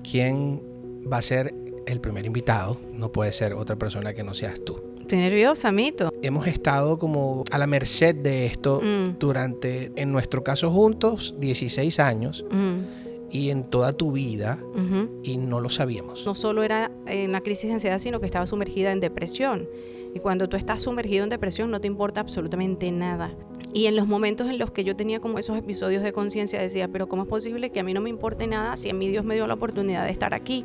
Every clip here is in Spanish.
¿Quién va a ser el primer invitado? No puede ser otra persona que no seas tú. Estoy nerviosa, Mito. Hemos estado como a la merced de esto durante, en nuestro caso juntos, 16 años y en toda tu vida y no lo sabíamos. No solo era en la crisis de ansiedad, sino que estaba sumergida en depresión. Y cuando tú estás sumergido en depresión no te importa absolutamente nada. Y en los momentos en los que yo tenía como esos episodios de conciencia decía, pero ¿cómo es posible que a mí no me importe nada si a mí Dios me dio la oportunidad de estar aquí,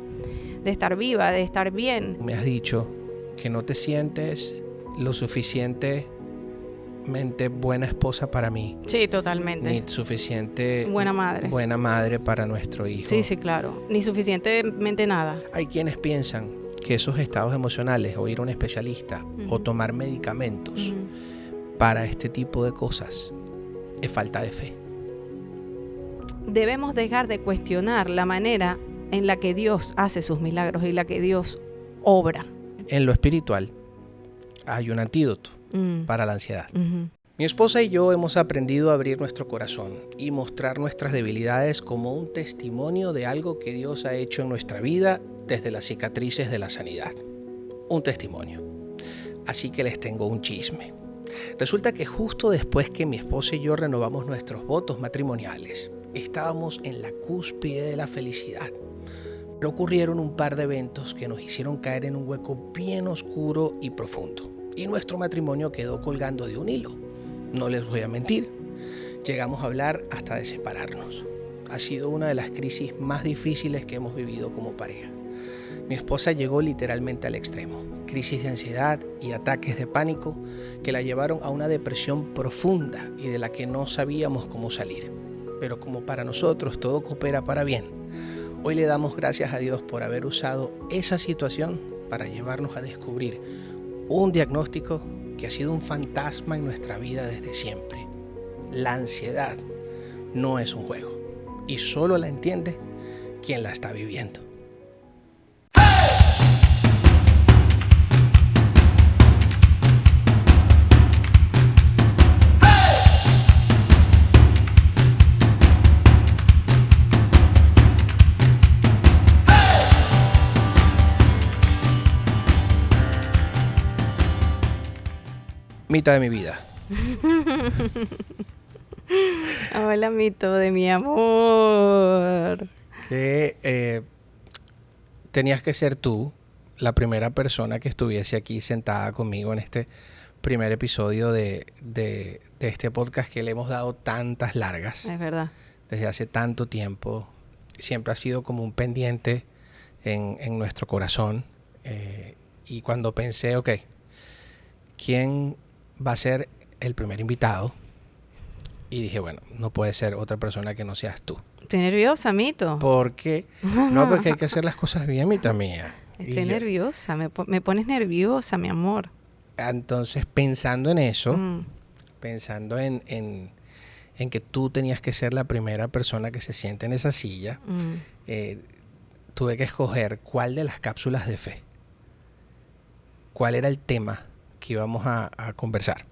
de estar viva, de estar bien? Me has dicho que no te sientes lo suficientemente buena esposa para mí. Sí, totalmente. Ni suficiente buena madre para nuestro hijo. Sí, claro. Ni suficientemente nada. Hay quienes piensan que esos estados emocionales, o ir a un especialista, o tomar medicamentos para este tipo de cosas, es falta de fe. Debemos dejar de cuestionar la manera en la que Dios hace sus milagros y la que Dios obra. En lo espiritual hay un antídoto para la ansiedad. Mi esposa y yo hemos aprendido a abrir nuestro corazón y mostrar nuestras debilidades como un testimonio de algo que Dios ha hecho en nuestra vida desde las cicatrices de la sanidad. Un testimonio. Así que les tengo un chisme. Resulta que justo después que mi esposa y yo renovamos nuestros votos matrimoniales, estábamos en la cúspide de la felicidad. Pero ocurrieron un par de eventos que nos hicieron caer en un hueco bien oscuro y profundo. Y nuestro matrimonio quedó colgando de un hilo. No les voy a mentir. Llegamos a hablar hasta de separarnos. Ha sido una de las crisis más difíciles que hemos vivido como pareja. Mi esposa llegó literalmente al extremo. Crisis de ansiedad y ataques de pánico que la llevaron a una depresión profunda y de la que no sabíamos cómo salir. Pero como para nosotros todo coopera para bien, hoy le damos gracias a Dios por haber usado esa situación para llevarnos a descubrir un diagnóstico que ha sido un fantasma en nuestra vida desde siempre. La ansiedad no es un juego y solo la entiende quien la está viviendo. Mitad de mi vida. Hola, Mito de mi amor. Que tenías que ser tú la primera persona que estuviese aquí sentada conmigo en este primer episodio de este podcast que le hemos dado tantas largas. Es verdad. Desde hace tanto tiempo. Siempre ha sido como un pendiente en nuestro corazón. Y cuando pensé, ok, ¿quién va a ser el primer invitado? Y dije, bueno, no puede ser otra persona que no seas tú. Estoy nerviosa, Mito. Porque hay que hacer las cosas bien, Mita mía. Estoy nerviosa, me pones nerviosa, mi amor. Entonces, pensando en eso, pensando en que tú tenías que ser la primera persona que se siente en esa silla, tuve que escoger cuál de las cápsulas de fe, cuál era el tema que íbamos a conversar.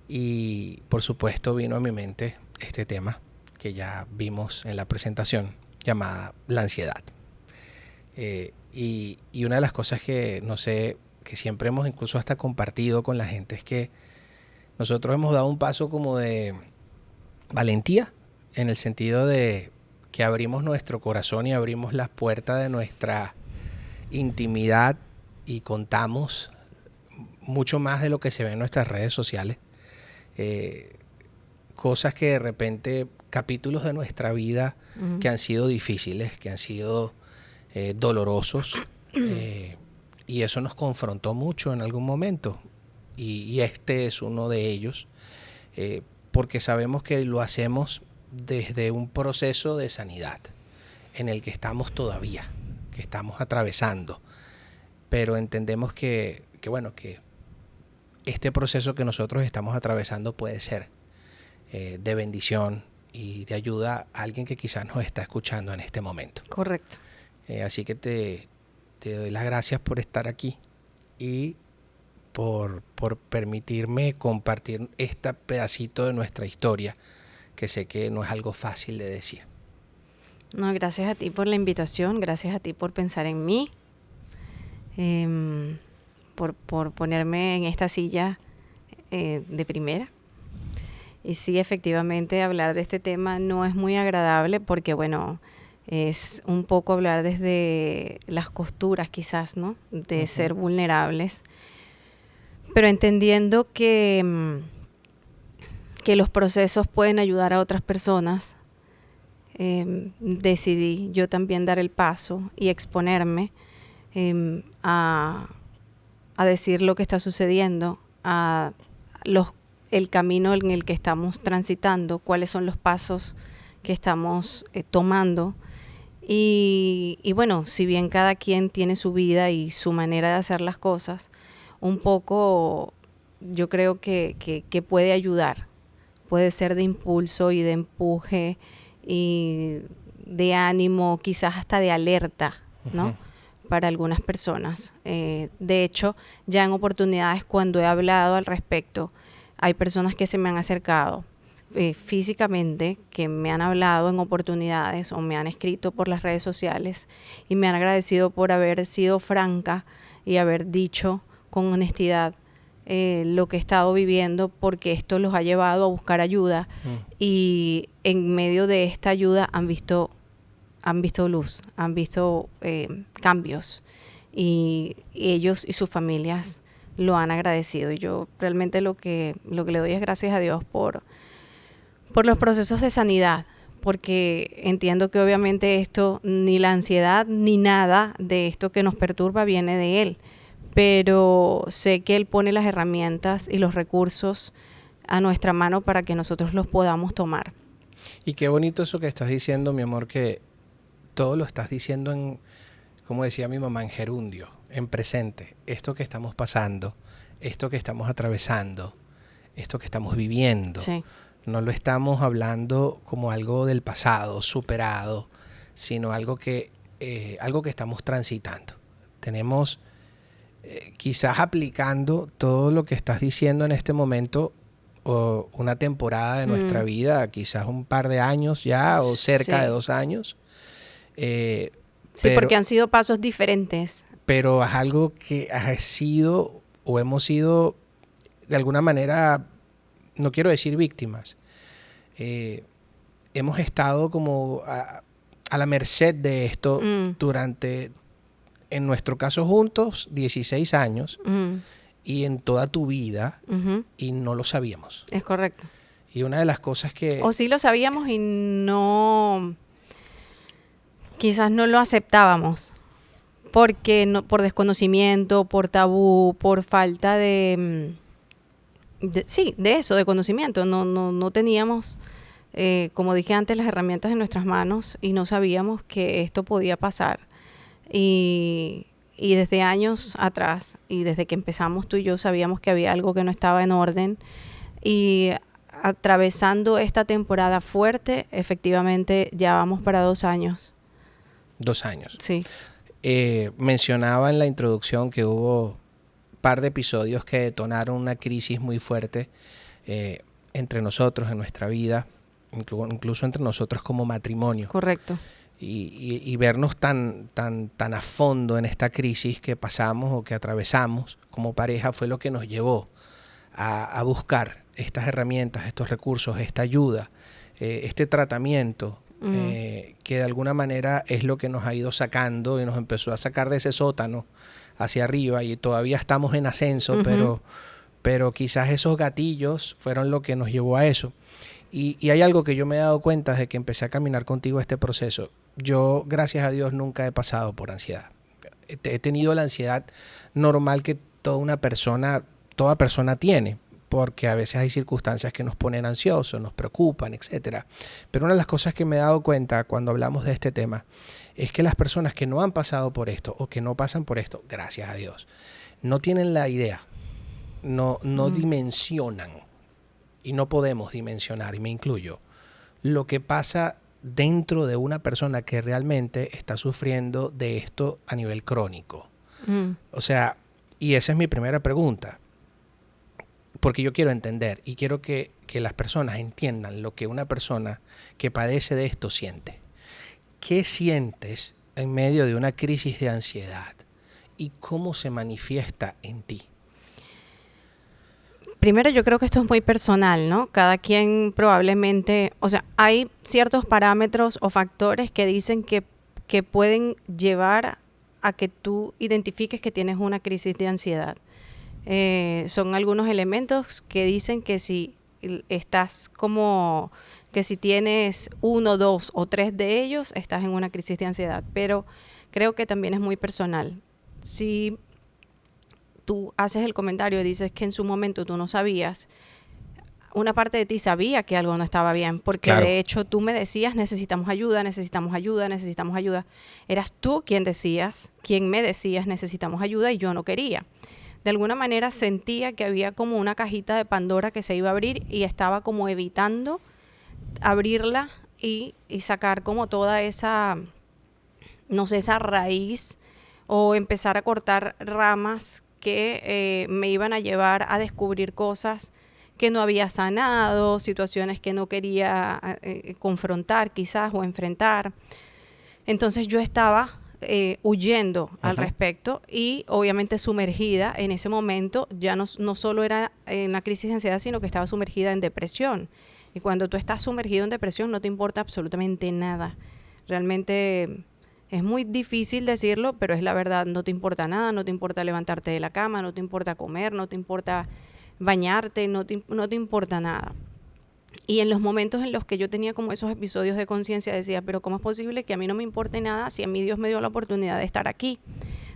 Y por supuesto vino a mi mente este tema que ya vimos en la presentación, llamada la ansiedad. Y una de las cosas que no sé, que siempre hemos incluso hasta compartido con la gente, es que nosotros hemos dado un paso como de valentía, en el sentido de que abrimos nuestro corazón y abrimos las puertas de nuestra intimidad y contamos mucho más de lo que se ve en nuestras redes sociales. Cosas que de repente, capítulos de nuestra vida que han sido difíciles, que han sido dolorosos, y eso nos confrontó mucho en algún momento, y este es uno de ellos, porque sabemos que lo hacemos desde un proceso de sanidad en el que estamos todavía, que estamos atravesando, pero entendemos que este proceso que nosotros estamos atravesando puede ser de bendición y de ayuda a alguien que quizás nos está escuchando en este momento. Correcto. Así que te doy las gracias por estar aquí y por permitirme compartir este pedacito de nuestra historia, que sé que no es algo fácil de decir. No, gracias a ti por la invitación, gracias a ti por pensar en mí, por ponerme en esta silla de primera. Y sí, efectivamente, hablar de este tema no es muy agradable porque, bueno, es un poco hablar desde las costuras quizás, ¿no? De ser vulnerables, pero entendiendo que los procesos pueden ayudar a otras personas. Decidí yo también dar el paso y exponerme a decir lo que está sucediendo, el camino en el que estamos transitando, cuáles son los pasos que estamos tomando. Y bueno, si bien cada quien tiene su vida y su manera de hacer las cosas, un poco yo creo que puede ayudar, puede ser de impulso y de empuje y de ánimo, quizás hasta de alerta, ¿no? Para algunas personas. De hecho, ya en oportunidades cuando he hablado al respecto, hay personas que se me han acercado físicamente, que me han hablado en oportunidades o me han escrito por las redes sociales y me han agradecido por haber sido franca y haber dicho con honestidad lo que he estado viviendo, porque esto los ha llevado a buscar ayuda y en medio de esta ayuda han visto luz, han visto cambios y ellos y sus familias lo han agradecido. Y yo realmente lo que le doy es gracias a Dios por los procesos de sanidad, porque entiendo que obviamente esto, ni la ansiedad ni nada de esto que nos perturba viene de Él, pero sé que Él pone las herramientas y los recursos a nuestra mano para que nosotros los podamos tomar. Y qué bonito eso que estás diciendo, mi amor, que todo lo estás diciendo en, como decía mi mamá, en gerundio, en presente. Esto que estamos pasando, esto que estamos atravesando, esto que estamos viviendo. Sí. No lo estamos hablando como algo del pasado, superado, sino algo que estamos transitando. Tenemos quizás aplicando todo lo que estás diciendo en este momento, o una temporada de nuestra vida, quizás un par de años ya, o cerca de 2 años. Sí, porque han sido pasos diferentes. Pero es algo que ha sido o hemos sido de alguna manera, no quiero decir víctimas, hemos estado como a la merced de esto durante, en nuestro caso juntos, 16 años y en toda tu vida y no lo sabíamos. Es correcto. Y una de las cosas que... O sí lo sabíamos y no... Quizás no lo aceptábamos. Porque no, por desconocimiento, por tabú, por falta de eso, de conocimiento. No teníamos, como dije antes, las herramientas en nuestras manos y no sabíamos que esto podía pasar. Y desde años atrás, y desde que empezamos tú y yo, sabíamos que había algo que no estaba en orden. Y atravesando esta temporada fuerte, efectivamente ya vamos para 2 años. 2 años. Sí. Mencionaba en la introducción que hubo un par de episodios que detonaron una crisis muy fuerte entre nosotros en nuestra vida, incluso entre nosotros como matrimonio. Correcto. Y vernos tan a fondo en esta crisis que pasamos o que atravesamos como pareja fue lo que nos llevó a buscar estas herramientas, estos recursos, esta ayuda, este tratamiento. Que de alguna manera es lo que nos ha ido sacando y nos empezó a sacar de ese sótano hacia arriba, y todavía estamos en ascenso, pero quizás esos gatillos fueron lo que nos llevó a eso. Y hay algo que yo me he dado cuenta desde que empecé a caminar contigo este proceso. Yo, gracias a Dios, nunca he pasado por ansiedad. He tenido la ansiedad normal que toda persona tiene, porque a veces hay circunstancias que nos ponen ansiosos, nos preocupan, etcétera. Pero una de las cosas que me he dado cuenta cuando hablamos de este tema es que las personas que no han pasado por esto o que no pasan por esto, gracias a Dios, no tienen la idea, no dimensionan, y no podemos dimensionar, y me incluyo, lo que pasa dentro de una persona que realmente está sufriendo de esto a nivel crónico. O sea, y esa es mi primera pregunta. Porque yo quiero entender y quiero que las personas entiendan lo que una persona que padece de esto siente. ¿qué sientes en medio de una crisis de ansiedad y cómo se manifiesta en ti? Primero, yo creo que esto es muy personal, ¿no? Cada quien probablemente, o sea, hay ciertos parámetros o factores que dicen que pueden llevar a que tú identifiques que tienes una crisis de ansiedad. Son algunos elementos que dicen que si que si tienes 1, 2 o 3 de ellos, estás en una crisis de ansiedad. Pero creo que también es muy personal. Si tú haces el comentario y dices que en su momento tú no sabías, una parte de ti sabía que algo no estaba bien, porque claro, de hecho tú me decías, necesitamos ayuda, necesitamos ayuda, necesitamos ayuda. Eras tú quien me decías, necesitamos ayuda, y yo no quería. De alguna manera sentía que había como una cajita de Pandora que se iba a abrir y estaba como evitando abrirla y sacar como toda esa, no sé, esa raíz, o empezar a cortar ramas que me iban a llevar a descubrir cosas que no había sanado, situaciones que no quería confrontar quizás o enfrentar. Entonces yo estaba huyendo al respecto, y obviamente sumergida en ese momento. Ya no solo era en la crisis de ansiedad, sino que estaba sumergida en depresión. Y cuando tú estás sumergido en depresión no te importa absolutamente nada. Realmente es muy difícil decirlo, pero es la verdad. No te importa nada, no te importa levantarte de la cama, no te importa comer, no te importa bañarte, no te importa nada. Y en los momentos en los que yo tenía como esos episodios de conciencia, decía, pero ¿cómo es posible que a mí no me importe nada si a mí Dios me dio la oportunidad de estar aquí,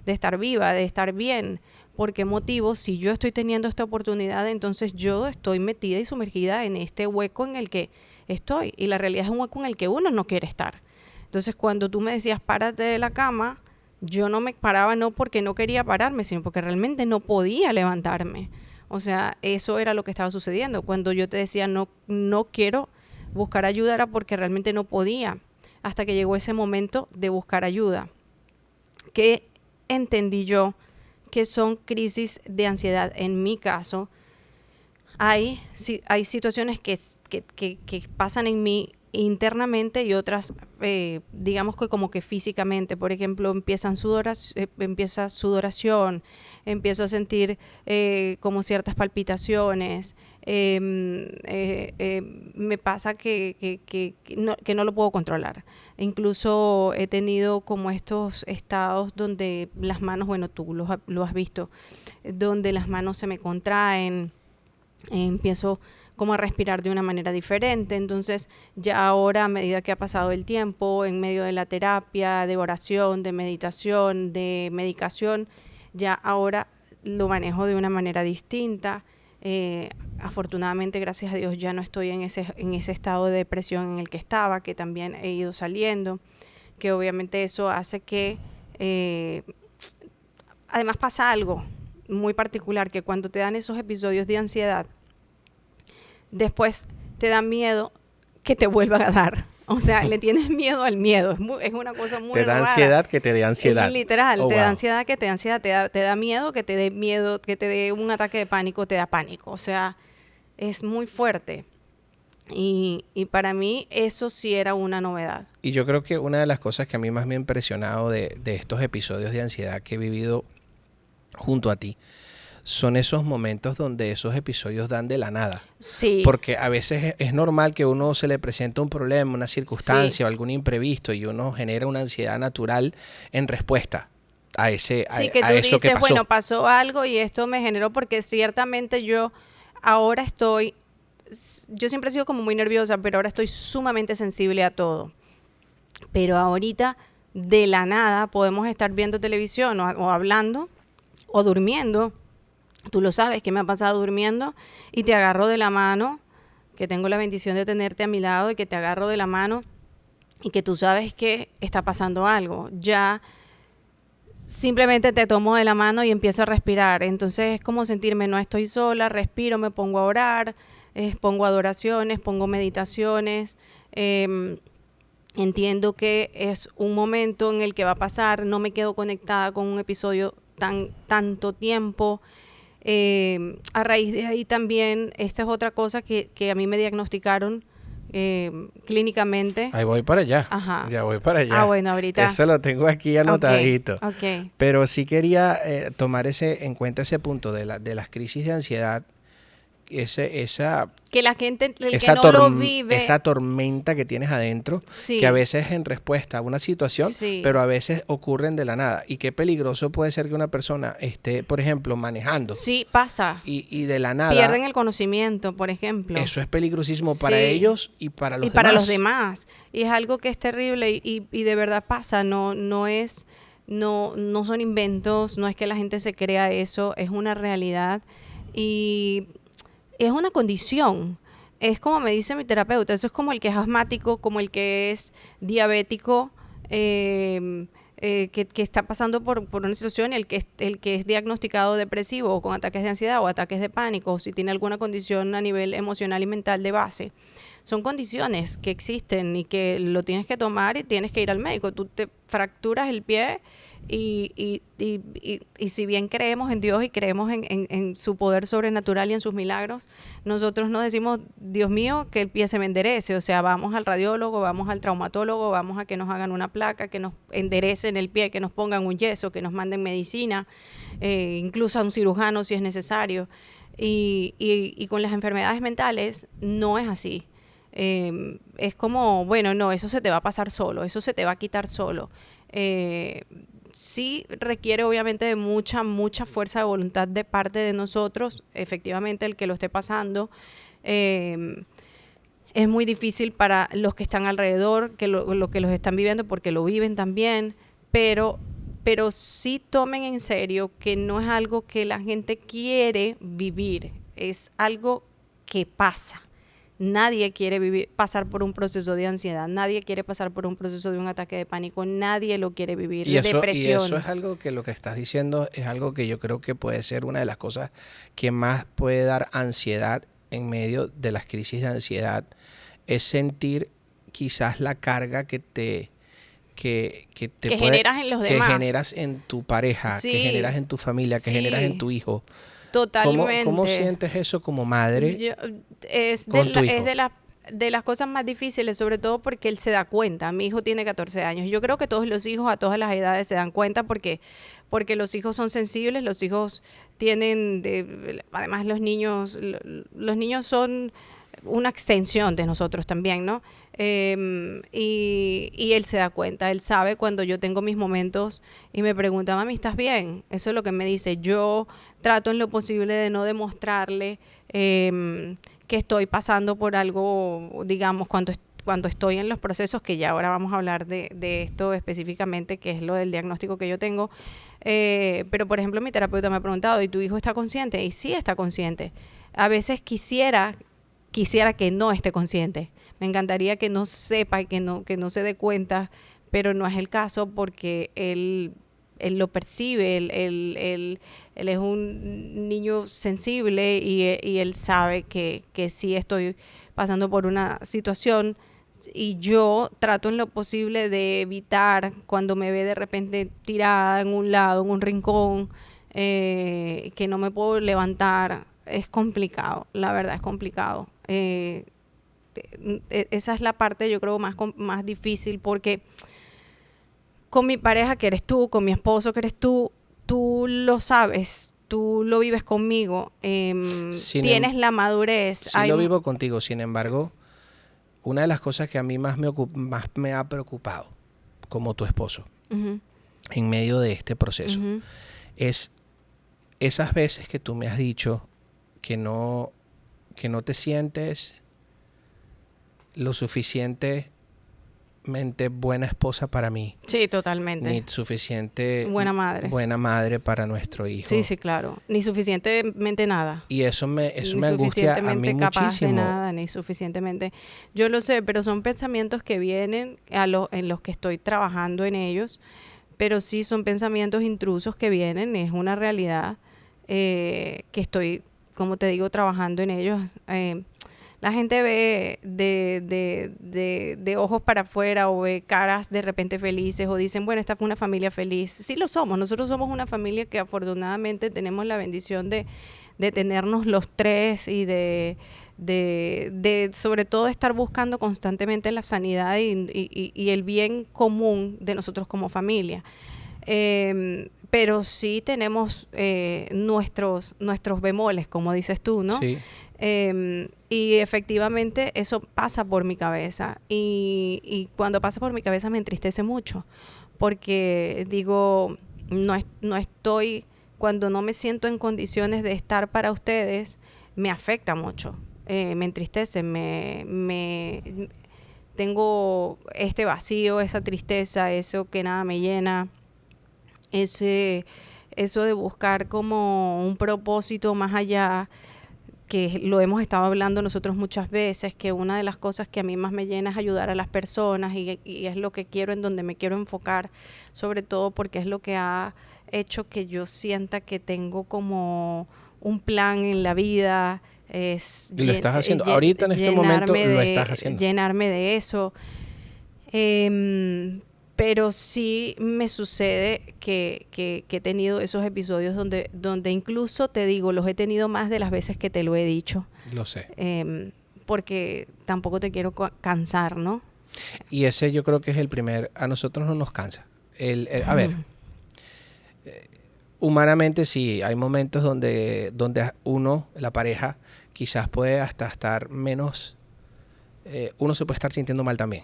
de estar viva, de estar bien? ¿Por qué motivo, si yo estoy teniendo esta oportunidad, entonces yo estoy metida y sumergida en este hueco en el que estoy? Y la realidad es un hueco en el que uno no quiere estar. Entonces, cuando tú me decías, párate de la cama, yo no me paraba, no porque no quería pararme, sino porque realmente no podía levantarme. O sea, eso era lo que estaba sucediendo. Cuando yo te decía no quiero buscar ayuda, era porque realmente no podía, hasta que llegó ese momento de buscar ayuda, que entendí yo que son crisis de ansiedad. En mi caso, hay situaciones que pasan en mí internamente, y otras, digamos que como que físicamente. Por ejemplo, empieza sudoración, empiezo a sentir como ciertas palpitaciones, me pasa que no lo puedo controlar. Incluso he tenido como estos estados donde las manos, bueno, tú lo has visto, donde las manos se me contraen, empiezo como a respirar de una manera diferente. Entonces ya ahora, a medida que ha pasado el tiempo, en medio de la terapia, de oración, de meditación, de medicación, ya ahora lo manejo de una manera distinta. Afortunadamente, gracias a Dios, ya no estoy en ese estado de depresión en el que estaba, que también he ido saliendo, que obviamente eso hace que además pasa algo muy particular, que cuando te dan esos episodios de ansiedad, después te da miedo que te vuelvan a dar. O sea, le tienes miedo al miedo. Es una cosa muy rara. Te da ansiedad que te dé ansiedad. Literal, te da ansiedad que te dé ansiedad, te da miedo que te dé un ataque de pánico, te da pánico. O sea, es muy fuerte. Y para mí eso sí era una novedad. Y yo creo que una de las cosas que a mí más me ha impresionado de estos episodios de ansiedad que he vivido junto a ti, son esos momentos donde esos episodios dan de la nada. Sí. Porque a veces es normal que a uno se le presenta un problema, una circunstancia, sí, o algún imprevisto, y uno genera una ansiedad natural en respuesta a eso que pasó. Bueno, pasó algo y esto me generó, porque ciertamente yo siempre he sido como muy nerviosa, pero ahora estoy sumamente sensible a todo. Pero ahorita, de la nada, podemos estar viendo televisión o hablando o durmiendo. Tú lo sabes, que me ha pasado durmiendo, y te agarro de la mano, que tengo la bendición de tenerte a mi lado, y que te agarro de la mano y que tú sabes que está pasando algo. Ya simplemente te tomo de la mano y empiezo a respirar. Entonces es como sentirme, no estoy sola, respiro, me pongo a orar, pongo adoraciones, pongo meditaciones. Entiendo que es un momento en el que va a pasar, no me quedo conectada con un episodio tanto tiempo. A raíz de ahí también, esta es otra cosa que a mí me diagnosticaron, clínicamente. Ahí voy para allá. Ajá. Ya voy para allá. Bueno, ahorita. Eso lo tengo aquí anotadito. Okay. Pero sí quería tomar en cuenta ese punto de las crisis de ansiedad. Que la gente, el que no lo vive, esa tormenta que tienes adentro, sí, que a veces es en respuesta a una situación, sí, pero a veces ocurren de la nada. Y qué peligroso puede ser que una persona esté, por ejemplo, manejando. Sí, pasa. Y de la nada pierden el conocimiento, por ejemplo. Eso es peligrosísimo para ellos y para los demás. Para los demás. Y es algo que es terrible y de verdad pasa. No son inventos, no es que la gente se crea eso, es una realidad. Y es una condición. Es como me dice mi terapeuta, eso es como el que es asmático, como el que es diabético, que está pasando por una situación, el que es diagnosticado depresivo o con ataques de ansiedad o ataques de pánico, o si tiene alguna condición a nivel emocional y mental de base. Son condiciones que existen y que lo tienes que tomar y tienes que ir al médico. Tú te fracturas el pie y si bien creemos en Dios y creemos en su poder sobrenatural y en sus milagros, nosotros no decimos, Dios mío, que el pie se me enderece. O sea, vamos al radiólogo, vamos al traumatólogo, vamos a que nos hagan una placa, que nos enderecen el pie, que nos pongan un yeso, que nos manden medicina, incluso a un cirujano si es necesario. Y con las enfermedades mentales no es así. Es como, bueno, no, eso se te va a pasar solo, eso se te va a quitar solo. Sí requiere obviamente de mucha fuerza de voluntad de parte de nosotros, efectivamente el que lo esté pasando. Es muy difícil para los que están alrededor, que lo que los están viviendo, porque lo viven también, pero sí tomen en serio que no es algo que la gente quiere vivir, es algo que pasa. Nadie quiere pasar por un proceso de ansiedad, nadie quiere pasar por un proceso de un ataque de pánico, nadie lo quiere vivir, de depresión. Y eso es algo que lo que estás diciendo es algo que yo creo que puede ser una de las cosas que más puede dar ansiedad en medio de las crisis de ansiedad, es sentir quizás la carga que generas en los demás. Que generas en tu pareja, sí, que generas en tu familia, que generas en tu hijo. Totalmente. ¿Cómo sientes eso como madre? Es de las cosas más difíciles, sobre todo porque él se da cuenta. Mi hijo tiene 14 años. Yo creo que todos los hijos a todas las edades se dan cuenta porque los hijos son sensibles, los hijos además los niños son una extensión de nosotros también, ¿no? Y él se da cuenta, él sabe cuando yo tengo mis momentos y me pregunta, mami, ¿estás bien? Eso es lo que me dice. Yo trato en lo posible de no demostrarle que estoy pasando por algo, digamos, cuando estoy en los procesos, que ya ahora vamos a hablar de esto específicamente, que es lo del diagnóstico que yo tengo. Pero, por ejemplo, mi terapeuta me ha preguntado, ¿y tu hijo está consciente? Y sí está consciente. A veces quisiera que no esté consciente. Me encantaría que no sepa y que no se dé cuenta, pero no es el caso porque él lo percibe, él es un niño sensible y él sabe que sí estoy pasando por una situación y yo trato en lo posible de evitar cuando me ve de repente tirada en un lado, en un rincón, que no me puedo levantar. Es complicado, la verdad es complicado. Esa es la parte, yo creo, más difícil porque con mi pareja, que eres tú, con mi esposo, que eres tú lo sabes, tú lo vives conmigo, tienes la madurez. Sí, lo vivo contigo, sin embargo, una de las cosas que a mí más me ha preocupado como tu esposo en medio de este proceso es esas veces que tú me has dicho que no te sientes lo suficientemente buena esposa para mí. Sí, totalmente. Ni suficiente buena madre para nuestro hijo. Sí, claro. Ni suficientemente nada. Y eso me angustia a mí capaz muchísimo. De nada, ni suficientemente. Yo lo sé, pero son pensamientos que vienen en los que estoy trabajando en ellos. Pero sí son pensamientos intrusos que vienen. Es una realidad que estoy, como te digo, trabajando en ellos. La gente ve de ojos para afuera o ve caras de repente felices o dicen, bueno, esta fue una familia feliz. Sí lo somos. Nosotros somos una familia que afortunadamente tenemos la bendición de tenernos los tres y de sobre todo estar buscando constantemente la sanidad y el bien común de nosotros como familia. Pero sí tenemos nuestros bemoles, como dices tú, ¿no? Sí. Y efectivamente eso pasa por mi cabeza y cuando pasa por mi cabeza me entristece mucho porque digo, no estoy, cuando no me siento en condiciones de estar para ustedes, me afecta mucho, me entristece, tengo este vacío, esa tristeza, eso que nada me llena, eso de buscar como un propósito más allá, que lo hemos estado hablando nosotros muchas veces, que una de las cosas que a mí más me llena es ayudar a las personas y es lo que quiero, en donde me quiero enfocar, sobre todo porque es lo que ha hecho que yo sienta que tengo como un plan en la vida. Y lo estás haciendo, ahorita en este momento lo estás haciendo. Llenarme de eso. Pero sí me sucede que he tenido esos episodios donde incluso te digo, los he tenido más de las veces que te lo he dicho. Lo sé. Porque tampoco te quiero cansar, ¿no? Y ese yo creo que es el primer, a nosotros no nos cansa. A ver, humanamente sí, hay momentos donde uno, la pareja, quizás puede hasta estar menos, uno se puede estar sintiendo mal también.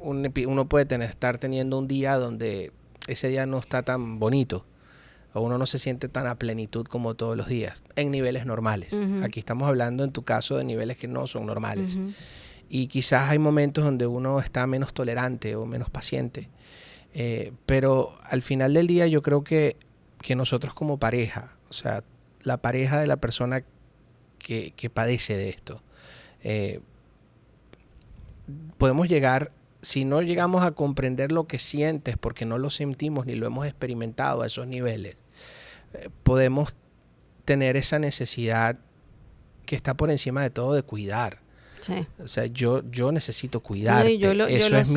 Uno puede estar teniendo un día donde ese día no está tan bonito o uno no se siente tan a plenitud como todos los días en niveles normales. Uh-huh. Aquí estamos hablando en tu caso de niveles que no son normales. Uh-huh. Y quizás hay momentos donde uno está menos tolerante o menos paciente. Pero al final del día yo creo que nosotros como pareja, o sea, la pareja de la persona que padece de esto, podemos llegar, si no llegamos a comprender lo que sientes porque no lo sentimos ni lo hemos experimentado a esos niveles, podemos tener esa necesidad que está por encima de todo de cuidar. Sí. O sea, yo necesito cuidarte. Eso es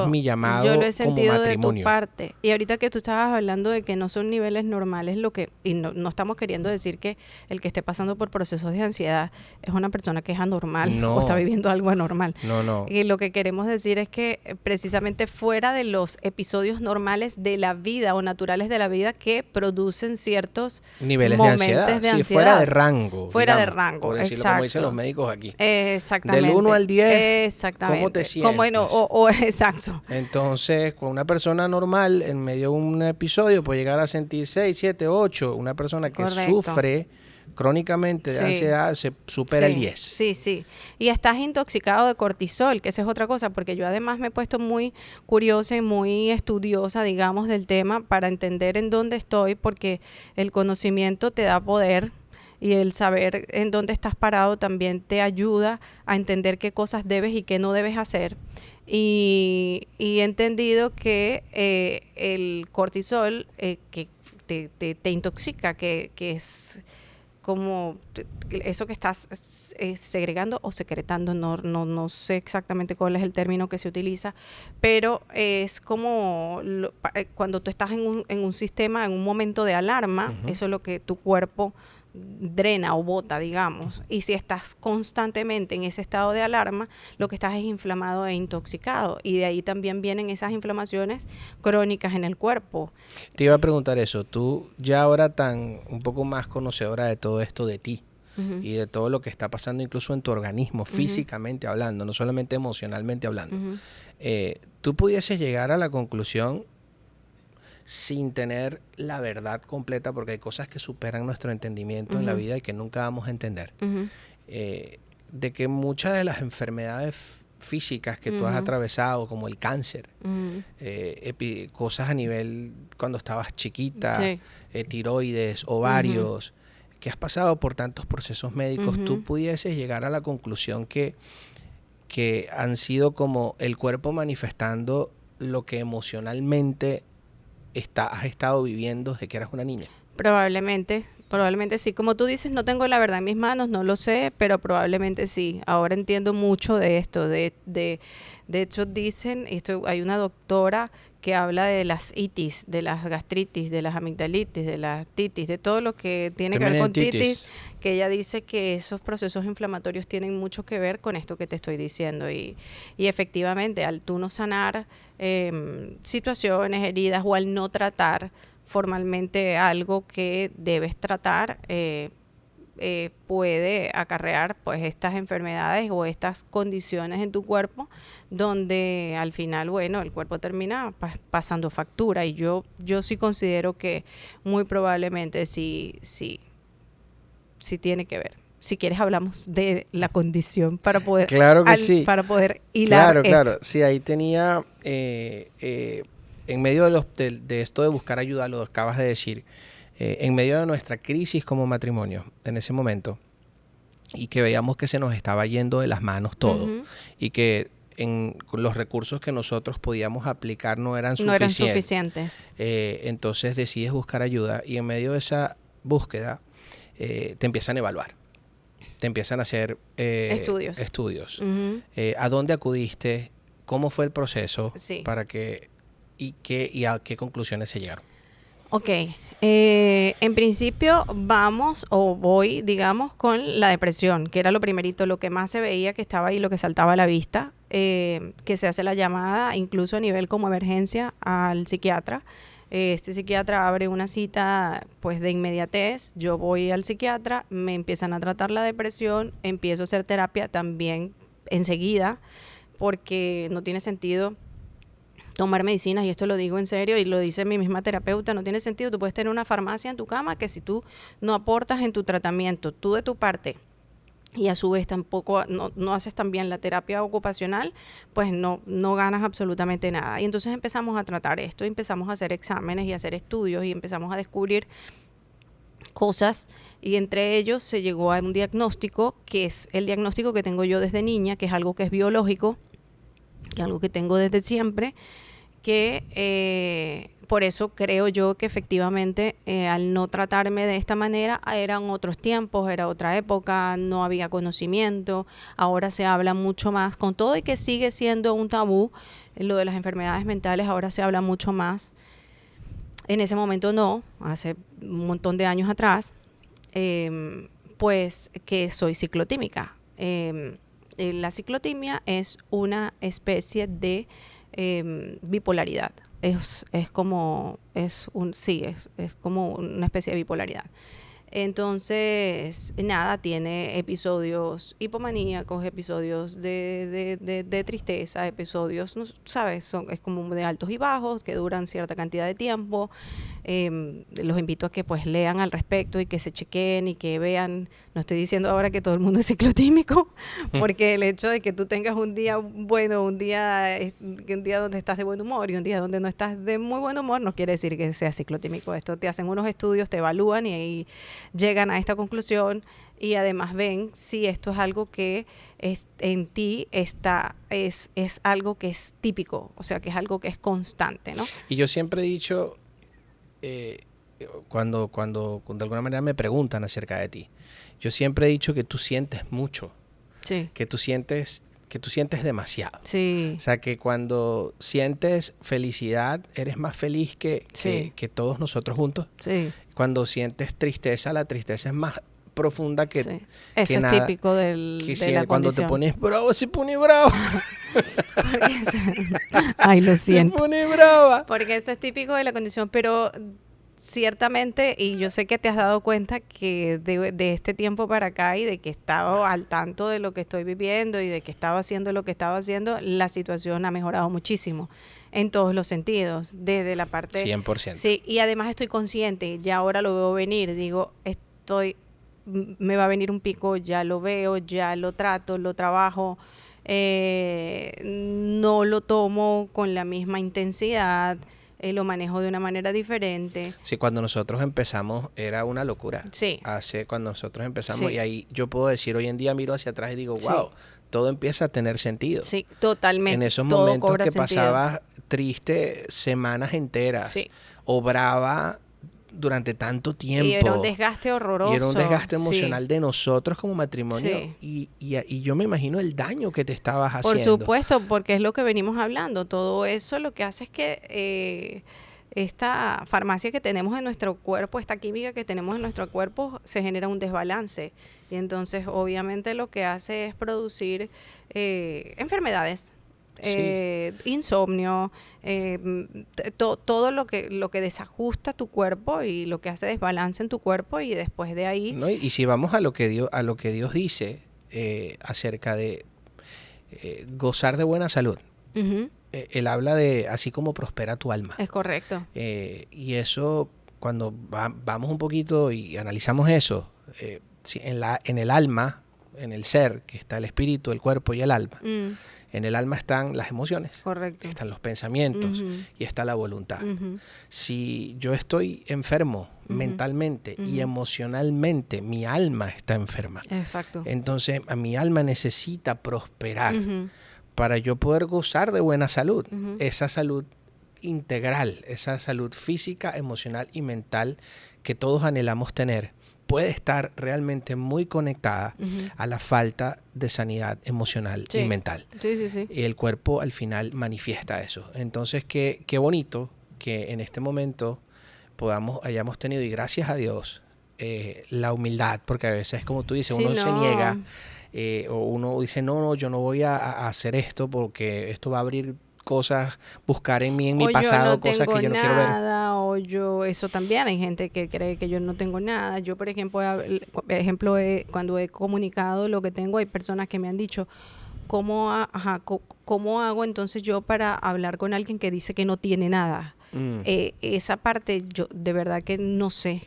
mi llamado como matrimonio. Yo lo he sentido de tu parte. Y ahorita que tú estabas hablando de que no son niveles normales, y no estamos queriendo decir que el que esté pasando por procesos de ansiedad es una persona que es anormal o está viviendo algo anormal. No. Y lo que queremos decir es que precisamente fuera de los episodios normales de la vida o naturales de la vida que producen ciertos niveles de ansiedad. Sí, fuera de rango. Fuera de rango, por decirlo, como dicen los médicos aquí. Exactamente. Del 1 al 10, exactamente. ¿cómo te sientes? Exacto. Entonces, con una persona normal, en medio de un episodio, puede llegar a sentir 6, 7, 8. Una persona que sufre crónicamente de ansiedad se supera el 10. Sí. Y estás intoxicado de cortisol, que esa es otra cosa, porque yo además me he puesto muy curiosa y muy estudiosa, digamos, del tema para entender en dónde estoy, porque el conocimiento te da poder. Y el saber en dónde estás parado también te ayuda a entender qué cosas debes y qué no debes hacer. Y he entendido que el cortisol que te intoxica, que es como eso que estás segregando o secretando, no sé exactamente cuál es el término que se utiliza, pero es como cuando tú estás en un sistema, en un momento de alarma, uh-huh. Eso es lo que tu cuerpo drena o bota, digamos, y si estás constantemente en ese estado de alarma, lo que estás es inflamado e intoxicado, y de ahí también vienen esas inflamaciones crónicas en el cuerpo. Te iba a preguntar eso, tú ya ahora un poco más conocedora de todo esto de ti, uh-huh. Y de todo lo que está pasando incluso en tu organismo, uh-huh. Físicamente hablando, no solamente emocionalmente hablando, uh-huh. Tú pudieses llegar a la conclusión, sin tener la verdad completa, porque hay cosas que superan nuestro entendimiento uh-huh. en la vida y que nunca vamos a entender, uh-huh. De que muchas de las enfermedades físicas que uh-huh. tú has atravesado, como el cáncer, uh-huh. Cosas a nivel cuando estabas chiquita, sí. Tiroides, ovarios, uh-huh. que has pasado por tantos procesos médicos, uh-huh. tú pudieses llegar a la conclusión que han sido como el cuerpo manifestando lo que emocionalmente has estado viviendo desde que eras una niña. Probablemente sí. Como tú dices, no tengo la verdad en mis manos, no lo sé, pero probablemente sí. Ahora entiendo mucho de esto. De hecho, dicen, hay una doctora que habla de las itis, de las gastritis, de las amigdalitis, de las titis, de todo lo que tiene que ver con titis, que ella dice que esos procesos inflamatorios tienen mucho que ver con esto que te estoy diciendo. Y efectivamente, al tú no sanar situaciones, heridas, o al no tratar formalmente algo que debes tratar, puede acarrear pues estas enfermedades o estas condiciones en tu cuerpo, donde al final, bueno, el cuerpo termina pasando factura. Y yo sí considero que muy probablemente sí tiene que ver. Si quieres hablamos de la condición para poder, claro que sí, para poder hilar claro. Sí, ahí tenía en medio de esto de buscar ayuda, lo acabas de decir, en medio de nuestra crisis como matrimonio en ese momento, y que veíamos que se nos estaba yendo de las manos todo, y que los recursos que nosotros podíamos aplicar no eran suficientes. Entonces decides buscar ayuda, y en medio de esa búsqueda te empiezan a evaluar, te empiezan a hacer estudios. ¿A dónde acudiste? ¿Cómo fue el proceso? Sí. ¿Y a qué conclusiones se llegaron? Ok, en principio voy, digamos, con la depresión, que era lo primerito, lo que más se veía que estaba ahí, lo que saltaba a la vista, que se hace la llamada, incluso a nivel como emergencia, al psiquiatra. Este psiquiatra abre una cita pues de inmediatez, yo voy al psiquiatra, me empiezan a tratar la depresión, empiezo a hacer terapia también enseguida, porque no tiene sentido tomar medicinas, y esto lo digo en serio y lo dice mi misma terapeuta, no tiene sentido. Tú puedes tener una farmacia en tu cama que si tú no aportas en tu tratamiento, tú de tu parte, y a su vez tampoco no haces también la terapia ocupacional, pues no ganas absolutamente nada. Y entonces empezamos a tratar esto, empezamos a hacer exámenes y a hacer estudios y empezamos a descubrir cosas, y entre ellos se llegó a un diagnóstico que es el diagnóstico que tengo yo desde niña, que es algo que es biológico, que es algo que tengo desde siempre, que por eso creo yo que efectivamente al no tratarme de esta manera, eran otros tiempos, era otra época, no había conocimiento. Ahora se habla mucho más, con todo y que sigue siendo un tabú lo de las enfermedades mentales, ahora se habla mucho más. En ese momento no, hace un montón de años atrás, pues que soy ciclotímica. La ciclotimia es una especie de bipolaridad. Es como una especie de bipolaridad. Entonces, nada, tiene episodios hipomaníacos, episodios de tristeza, episodios, ¿no? ¿Sabes? Es como de altos y bajos que duran cierta cantidad de tiempo. Los invito a que pues lean al respecto y que se chequeen y que vean. No estoy diciendo ahora que todo el mundo es ciclotímico, porque el hecho de que tú tengas un día bueno, un día donde estás de buen humor y un día donde no estás de muy buen humor, no quiere decir que seas ciclotímico. Esto te hacen unos estudios, te evalúan y ahí llegan a esta conclusión, y además ven si esto es algo que en ti es algo que es típico, o sea, que es algo que es constante, ¿no? Y yo siempre he dicho, cuando de alguna manera me preguntan acerca de ti, yo siempre he dicho que tú sientes mucho, sí, que tú sientes demasiado. Sí. O sea, que cuando sientes felicidad, eres más feliz que todos nosotros juntos. Sí. Cuando sientes tristeza, la tristeza es más profunda que, sí. que Eso es nada, típico de la cuando condición. te pones bravo, se pone bravo. Ay, lo siento. Se pone brava. Porque eso es típico de la condición, pero ciertamente, y yo sé que te has dado cuenta que de este tiempo para acá, y de que he estado al tanto de lo que estoy viviendo y de que estaba haciendo lo que estaba haciendo, la situación ha mejorado muchísimo en todos los sentidos, desde la parte 100%. Sí, y además estoy consciente, ya ahora lo veo venir, digo, me va a venir un pico, ya lo veo, ya lo trato, lo trabajo, no lo tomo con la misma intensidad, lo manejo de una manera diferente. Sí, cuando nosotros empezamos era una locura. Sí. Cuando nosotros empezamos, Sí. Y ahí yo puedo decir, hoy en día miro hacia atrás y digo, wow, todo empieza a tener sentido. Sí, totalmente. En esos todo momentos cobra que sentido. pasabas triste semanas enteras, Sí. o brava durante tanto tiempo. Y era un desgaste horroroso. Y era un desgaste emocional de nosotros como matrimonio. Sí. Y yo me imagino el daño que te estabas haciendo. Por supuesto, porque es lo que venimos hablando. Todo eso lo que hace es que esta farmacia que tenemos en nuestro cuerpo, esta química que tenemos en nuestro cuerpo, se genera un desbalance. Y entonces, obviamente, lo que hace es producir enfermedades. Sí. Insomnio, todo lo que desajusta tu cuerpo y lo que hace desbalance en tu cuerpo, y después de ahí... ¿No? Y si vamos a lo que Dios dice acerca de gozar de buena salud, Él habla de así como prospera tu alma. Es correcto. Y eso, cuando vamos un poquito y analizamos eso, en el alma, en el ser, que está el espíritu, el cuerpo y el alma. En el alma están las emociones. Correcto. Están los pensamientos y está la voluntad. Si yo estoy enfermo mentalmente y emocionalmente, mi alma está enferma. Exacto. Entonces, mi alma necesita prosperar para yo poder gozar de buena salud. Esa salud integral, esa salud física, emocional y mental que todos anhelamos tener, puede estar realmente muy conectada a la falta de sanidad emocional y mental. Sí. Y el cuerpo al final manifiesta eso. Entonces, qué bonito que en este momento hayamos tenido, y gracias a Dios, la humildad, porque a veces, como tú dices, uno se niega, o uno dice, no, yo no voy a hacer esto porque esto va a abrir cosas, buscar en mí, en mi pasado, cosas que yo no quiero ver. O yo, eso también, hay gente que cree que yo no tengo nada. Yo, por ejemplo, cuando he comunicado lo que tengo, hay personas que me han dicho, ¿cómo hago entonces yo para hablar con alguien que dice que no tiene nada? Esa parte yo de verdad que no sé.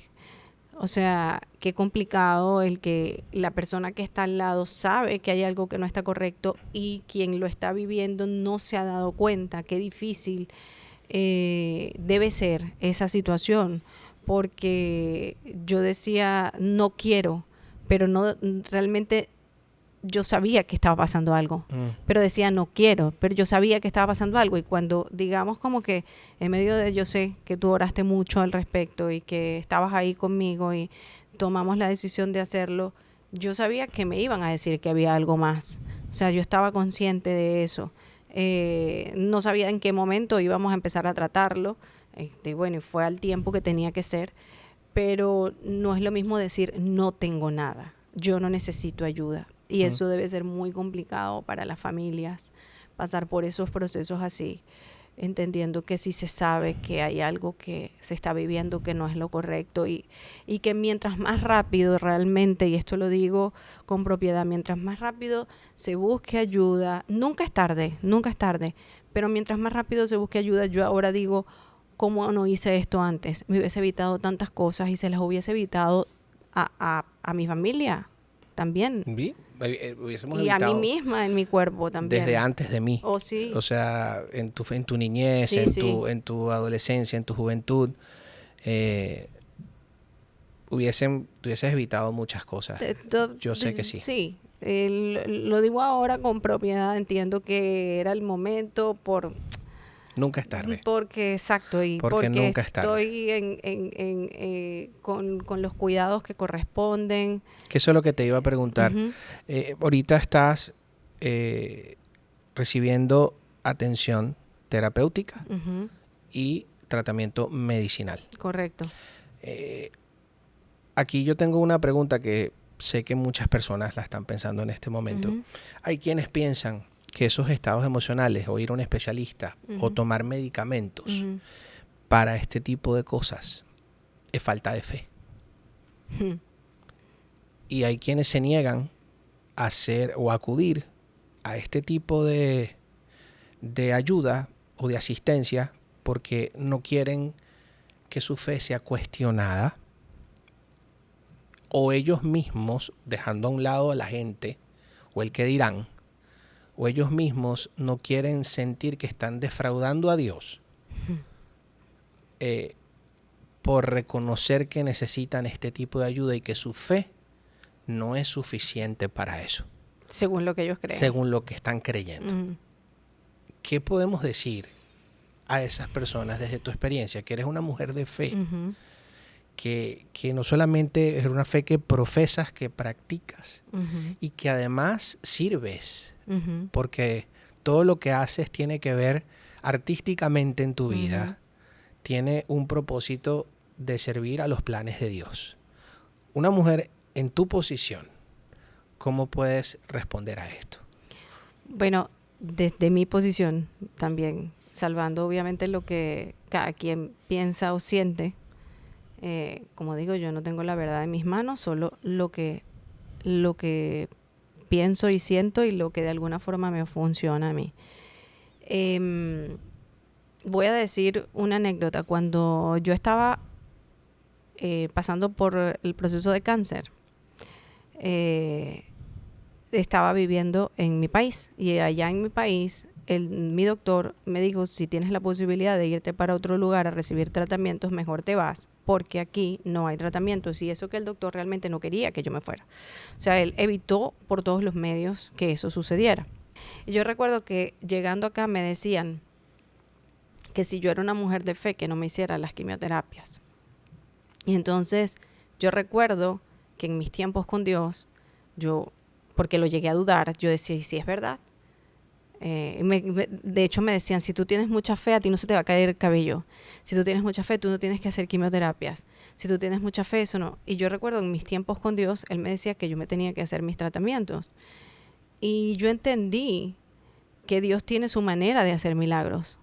O sea, qué complicado el que la persona que está al lado sabe que hay algo que no está correcto y quien lo está viviendo no se ha dado cuenta. Qué difícil debe ser esa situación, porque yo decía, no quiero, pero no realmente... Yo sabía que estaba pasando algo, pero decía no quiero, pero yo sabía que estaba pasando algo. Y cuando, digamos, como que en medio de, yo sé que tú oraste mucho al respecto y que estabas ahí conmigo y tomamos la decisión de hacerlo, yo sabía que me iban a decir que había algo más. O sea, yo estaba consciente de eso. No sabía en qué momento íbamos a empezar a tratarlo. Bueno, y fue al tiempo que tenía que ser, pero no es lo mismo decir no tengo nada, yo no necesito ayuda. Y eso debe ser muy complicado para las familias, pasar por esos procesos así, entendiendo que sí se sabe que hay algo que se está viviendo que no es lo correcto y que mientras más rápido realmente, y esto lo digo con propiedad, mientras más rápido se busque ayuda, nunca es tarde, pero mientras más rápido se busque ayuda, yo ahora digo, ¿cómo no hice esto antes? Me hubiese evitado tantas cosas y se las hubiese evitado a mi familia también. ¿Sí? Y a mí misma, en mi cuerpo también. Desde antes de mí. Sí. O sea, en tu niñez, en tu adolescencia, en tu juventud, tú hubieses evitado muchas cosas. Yo sé que sí. Sí. Lo digo ahora con propiedad. Entiendo que era el momento Nunca es tarde. Porque, exacto, y porque nunca es tarde. Estoy con los cuidados que corresponden. Que eso es lo que te iba a preguntar. Ahorita estás recibiendo atención terapéutica y tratamiento medicinal. Correcto. Aquí yo tengo una pregunta que sé que muchas personas la están pensando en este momento. Hay quienes piensan que esos estados emocionales, o ir a un especialista, o tomar medicamentos para este tipo de cosas, es falta de fe. Y hay quienes se niegan a hacer o acudir a este tipo de ayuda o de asistencia porque no quieren que su fe sea cuestionada, o ellos mismos, dejando a un lado a la gente o el que dirán, o ellos mismos no quieren sentir que están defraudando a Dios por reconocer que necesitan este tipo de ayuda y que su fe no es suficiente para eso. Según lo que ellos creen. Según lo que están creyendo. ¿Qué podemos decir a esas personas desde tu experiencia, que eres una mujer de fe, que no solamente es una fe que profesas, que practicas y que además sirves, porque todo lo que haces tiene que ver artísticamente en tu vida, tiene un propósito de servir a los planes de Dios. Una mujer en tu posición, ¿cómo puedes responder a esto? Bueno, desde mi posición también, salvando obviamente lo que cada quien piensa o siente, como digo, yo no tengo la verdad en mis manos, solo lo que pienso y siento y lo que de alguna forma me funciona a mí. Voy a decir una anécdota. Cuando yo estaba pasando por el proceso de cáncer, estaba viviendo en mi país, y allá en mi país mi doctor me dijo: si tienes la posibilidad de irte para otro lugar a recibir tratamientos, mejor te vas, porque aquí no hay tratamientos. Y eso que el doctor realmente no quería que yo me fuera. O sea, él evitó por todos los medios que eso sucediera. Y yo recuerdo que llegando acá me decían que si yo era una mujer de fe, que no me hiciera las quimioterapias. Y entonces yo recuerdo que en mis tiempos con Dios, porque lo llegué a dudar, yo decía: ¿y si es verdad? De hecho me decían: si tú tienes mucha fe, a ti no se te va a caer el cabello. Si tú tienes mucha fe, tú no tienes que hacer quimioterapias. Si tú tienes mucha fe, eso no. Y yo recuerdo en mis tiempos con Dios, Él me decía que yo me tenía que hacer mis tratamientos. Y yo entendí que Dios tiene su manera de hacer milagros.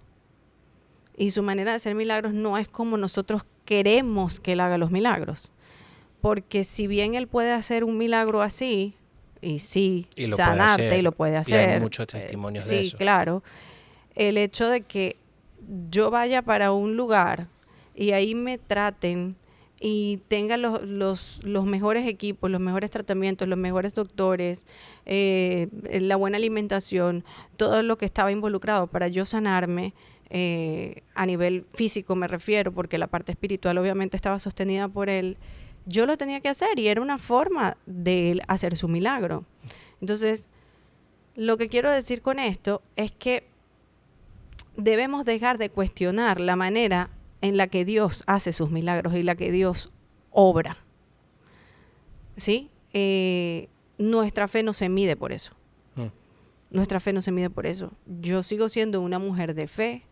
Y su manera de hacer milagros no es como nosotros queremos que Él haga los milagros. Porque si bien Él puede hacer un milagro así, y sí, y sanarte, y lo puede hacer. Y hay muchos testimonios de eso. Sí, claro. El hecho de que yo vaya para un lugar y ahí me traten y tenga los mejores equipos, los mejores tratamientos, los mejores doctores, la buena alimentación, todo lo que estaba involucrado para yo sanarme, a nivel físico me refiero, porque la parte espiritual obviamente estaba sostenida por Él. Yo lo tenía que hacer y era una forma de Él hacer su milagro. Entonces, lo que quiero decir con esto es que debemos dejar de cuestionar la manera en la que Dios hace sus milagros y la que Dios obra. ¿Sí? Nuestra fe no se mide por eso. Nuestra fe no se mide por eso. Yo sigo siendo una mujer de fe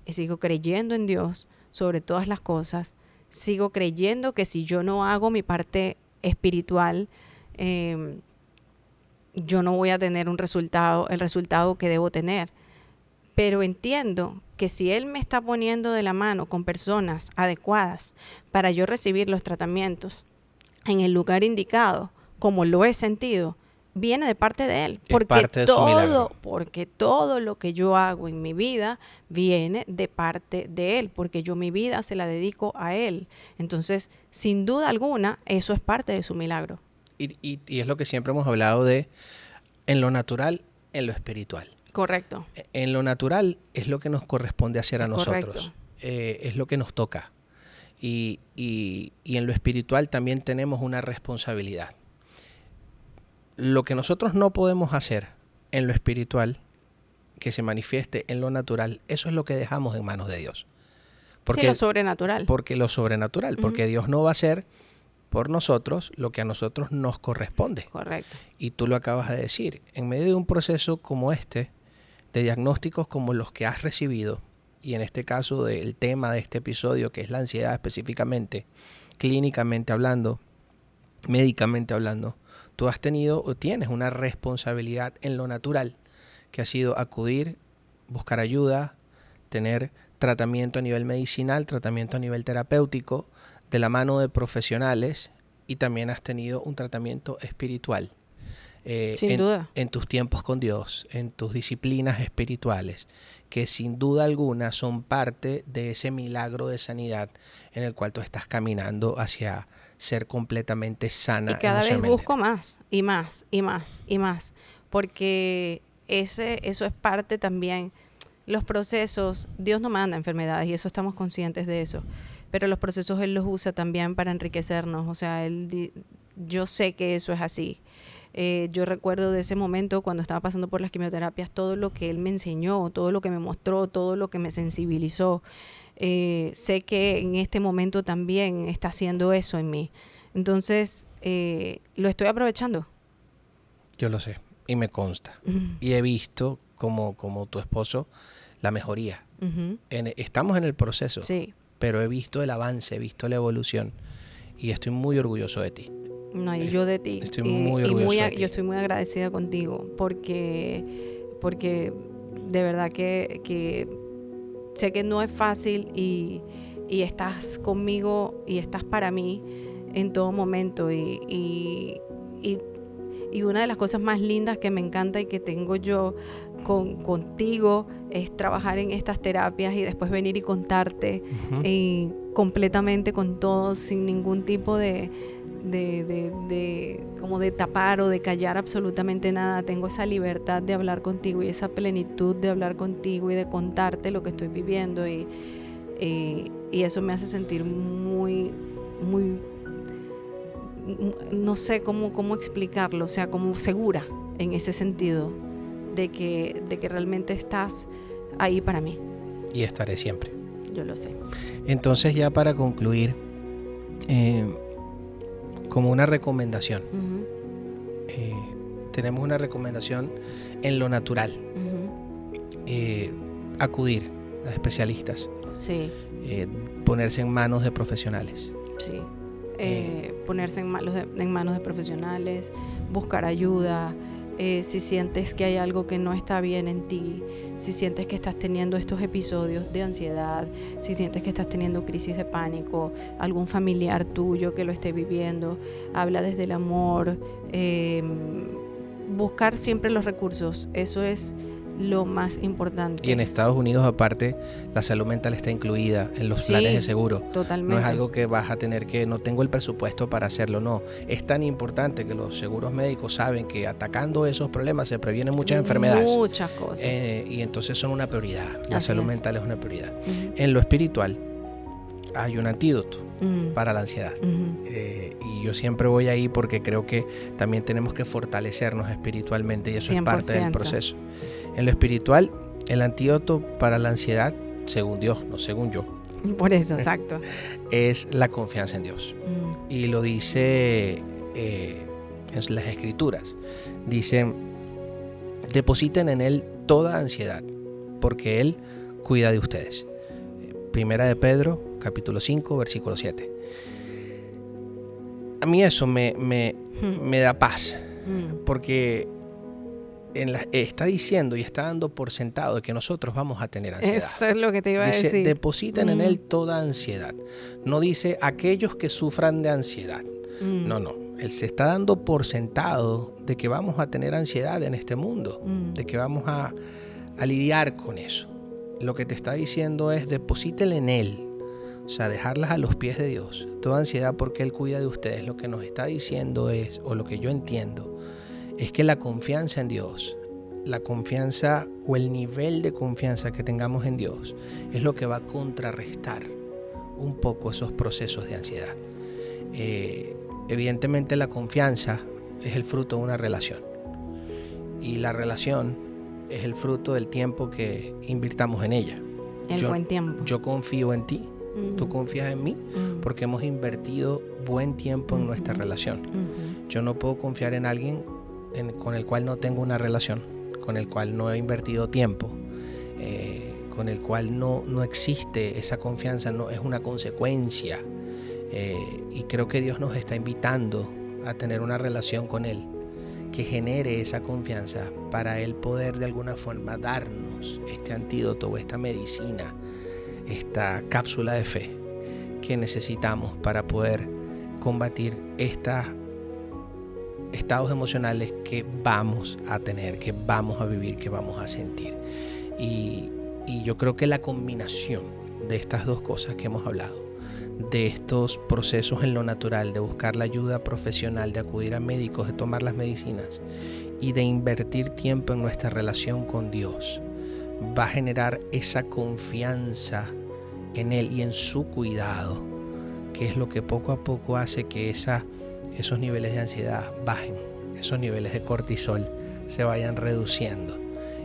y sigo creyendo en Dios sobre todas las cosas. Sigo creyendo que si yo no hago mi parte espiritual, yo no voy a tener el resultado que debo tener. Pero entiendo que si Él me está poniendo de la mano con personas adecuadas para yo recibir los tratamientos en el lugar indicado, como lo he sentido, viene de parte de Él. Porque todo lo que yo hago en mi vida viene de parte de Él, porque yo mi vida se la dedico a Él. Entonces, sin duda alguna, eso es parte de su milagro. Y es lo que siempre hemos hablado de, en lo natural, en lo espiritual. Correcto. En lo natural es lo que nos corresponde hacer a nosotros. Es lo que nos toca. Y en lo espiritual también tenemos una responsabilidad. Lo que nosotros no podemos hacer en lo espiritual, que se manifieste en lo natural, eso es lo que dejamos en manos de Dios. Porque, sí, lo sobrenatural. Porque Dios no va a hacer por nosotros lo que a nosotros nos corresponde. Correcto. Y tú lo acabas de decir. En medio de un proceso como este, de diagnósticos como los que has recibido, y en este caso del tema de este episodio, que es la ansiedad específicamente, clínicamente hablando, médicamente hablando, tú has tenido o tienes una responsabilidad en lo natural, que ha sido acudir, buscar ayuda, tener tratamiento a nivel medicinal, tratamiento a nivel terapéutico, de la mano de profesionales, y también has tenido un tratamiento espiritual. Sin duda. En tus tiempos con Dios, en tus disciplinas espirituales, que sin duda alguna son parte de ese milagro de sanidad en el cual tú estás caminando hacia ser completamente sana. Y cada vez busco más y más y más y más, porque eso es parte también. Los procesos, Dios no manda enfermedades y eso estamos conscientes de eso, pero los procesos Él los usa también para enriquecernos. O sea, yo sé que eso es así. Yo recuerdo de ese momento cuando estaba pasando por las quimioterapias, todo lo que él me enseñó, todo lo que me mostró, todo lo que me sensibilizó. Sé que en este momento también está haciendo eso en mí. Entonces, lo estoy aprovechando. Yo lo sé y me consta. Y he visto como tu esposo la mejoría. Estamos en el proceso, sí, pero he visto el avance, he visto la evolución y estoy muy orgulloso de ti. No, y yo de ti. Estoy muy orgulloso de ti. Yo estoy muy agradecida contigo porque de verdad que sé que no es fácil y estás conmigo y estás para mí en todo momento y una de las cosas más lindas que me encanta y que tengo yo contigo es trabajar en estas terapias y después venir y contarte completamente con todo, sin ningún tipo de como de tapar o de callar absolutamente nada. Tengo esa libertad de hablar contigo y esa plenitud de hablar contigo y de contarte lo que estoy viviendo y eso me hace sentir muy, muy, no sé cómo explicarlo, o sea, como segura en ese sentido de que realmente estás ahí para mí. Y estaré siempre. Yo lo sé. Entonces, ya para concluir, como una recomendación, tenemos una recomendación en lo natural. Acudir a especialistas. Sí. Ponerse en manos de profesionales. Sí. Ponerse en manos de profesionales, buscar ayuda. Si sientes que hay algo que no está bien en ti, si sientes que estás teniendo estos episodios de ansiedad, si sientes que estás teniendo crisis de pánico, algún familiar tuyo que lo esté viviendo, habla desde el amor, buscar siempre los recursos, eso es lo más importante. Y en Estados Unidos, aparte, la salud mental está incluida en los planes de seguro. Totalmente. No es algo que vas a tener que, no tengo el presupuesto para hacerlo, no. Es tan importante que los seguros médicos saben que atacando esos problemas se previenen muchas enfermedades. Muchas cosas. Y entonces son una prioridad. La Así salud es. mental es una prioridad. En lo espiritual, hay un antídoto para la ansiedad. Y yo siempre voy ahí porque creo que también tenemos que fortalecernos espiritualmente y eso 100%. Es parte del proceso. En lo espiritual, el antídoto para la ansiedad, según Dios, no según yo. Por eso, exacto. Es la confianza en Dios. Y lo dice en las Escrituras. Dicen, depositen en Él toda ansiedad, porque Él cuida de ustedes. Primera de Pedro, capítulo 5, versículo 7. A mí eso me da paz, porque está diciendo y está dando por sentado que nosotros vamos a tener ansiedad. Eso es lo que te iba a decir. Dice, depositen en Él toda ansiedad. No dice aquellos que sufran de ansiedad. No. Él se está dando por sentado de que vamos a tener ansiedad en este mundo, de que vamos a lidiar con eso. Lo que te está diciendo es depositen en Él, o sea, dejarlas a los pies de Dios, toda ansiedad porque Él cuida de ustedes. Lo que nos está diciendo es, o lo que yo entiendo, es que la confianza en Dios, la confianza o el nivel de confianza que tengamos en Dios es lo que va a contrarrestar un poco esos procesos de ansiedad. Evidentemente la confianza es el fruto de una relación y la relación es el fruto del tiempo que invirtamos en ella. Buen tiempo. Yo confío en ti, tú confías en mí, porque hemos invertido buen tiempo en nuestra relación. Yo no puedo confiar en alguien con el cual no tengo una relación, con el cual no he invertido tiempo, con el cual no existe esa confianza, no es una consecuencia. Y creo que Dios nos está invitando a tener una relación con Él que genere esa confianza para Él poder de alguna forma darnos este antídoto o esta medicina, esta cápsula de fe que necesitamos para poder combatir estos estados emocionales que vamos a tener, que vamos a vivir, que vamos a sentir. Y yo creo que la combinación de estas dos cosas que hemos hablado, de estos procesos en lo natural, de buscar la ayuda profesional, de acudir a médicos, de tomar las medicinas y de invertir tiempo en nuestra relación con Dios, va a generar esa confianza en Él y en su cuidado, que es lo que poco a poco hace que esos niveles de ansiedad bajen. esos niveles de cortisol se vayan reduciendo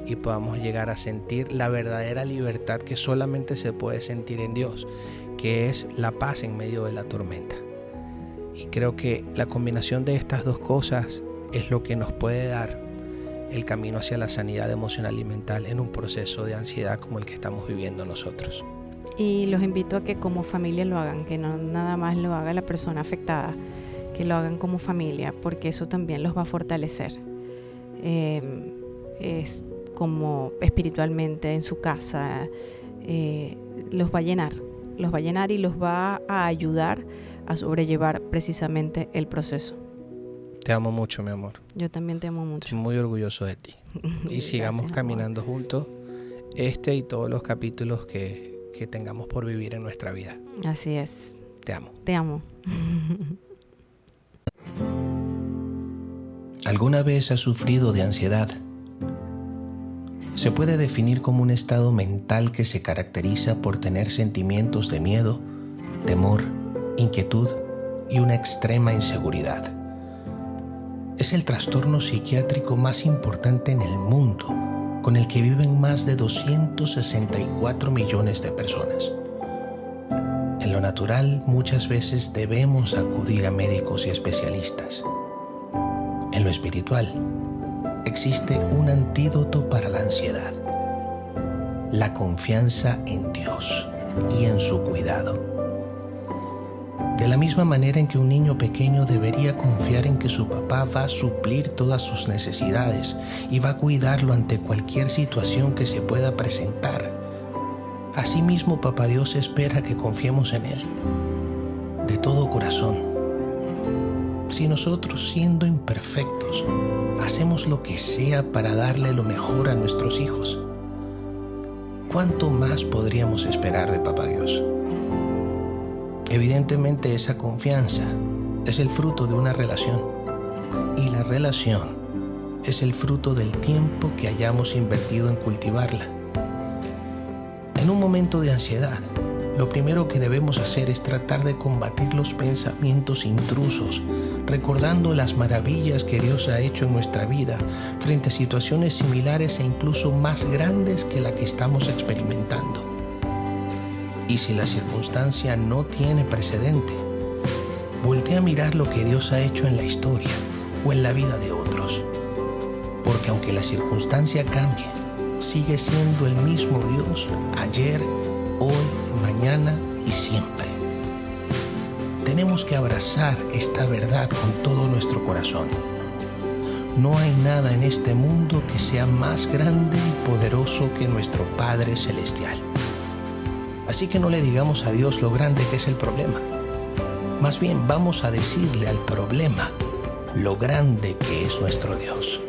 y podamos llegar a sentir la verdadera libertad que solamente se puede sentir en Dios, que es la paz en medio de la tormenta. Y creo que la combinación de estas dos cosas es lo que nos puede dar el camino hacia la sanidad emocional y mental en un proceso de ansiedad como el que estamos viviendo nosotros. Y los invito a que como familia lo hagan, que no nada más lo haga la persona afectada, que lo hagan como familia, porque eso también los va a fortalecer. Es como espiritualmente en su casa, los va a llenar y los va a ayudar a sobrellevar precisamente el proceso. Te amo mucho, mi amor. Yo también te amo mucho. Estoy muy orgulloso de ti. Y sigamos Gracias, caminando amor. Juntos y todos los capítulos que tengamos por vivir en nuestra vida. Así es. Te amo. Te amo. ¿Alguna vez has sufrido de ansiedad? Se puede definir como un estado mental que se caracteriza por tener sentimientos de miedo, temor, inquietud y una extrema inseguridad. Es el trastorno psiquiátrico más importante en el mundo, con el que viven más de 264 millones de personas. En lo natural, muchas veces debemos acudir a médicos y especialistas. En lo espiritual, existe un antídoto para la ansiedad: la confianza en Dios y en su cuidado. De la misma manera en que un niño pequeño debería confiar en que su papá va a suplir todas sus necesidades y va a cuidarlo ante cualquier situación que se pueda presentar, asimismo Papá Dios espera que confiemos en Él de todo corazón. Si nosotros, siendo imperfectos, hacemos lo que sea para darle lo mejor a nuestros hijos, ¿cuánto más podríamos esperar de Papá Dios? Evidentemente, esa confianza es el fruto de una relación, y la relación es el fruto del tiempo que hayamos invertido en cultivarla. En un momento de ansiedad, lo primero que debemos hacer es tratar de combatir los pensamientos intrusos, recordando las maravillas que Dios ha hecho en nuestra vida frente a situaciones similares e incluso más grandes que la que estamos experimentando. Y si la circunstancia no tiene precedente, voltea a mirar lo que Dios ha hecho en la historia o en la vida de otros. Porque aunque la circunstancia cambie, sigue siendo el mismo Dios ayer, hoy, mañana y siempre. Tenemos que abrazar esta verdad con todo nuestro corazón. No hay nada en este mundo que sea más grande y poderoso que nuestro Padre Celestial. Así que no le digamos a Dios lo grande que es el problema. Más bien vamos a decirle al problema lo grande que es nuestro Dios.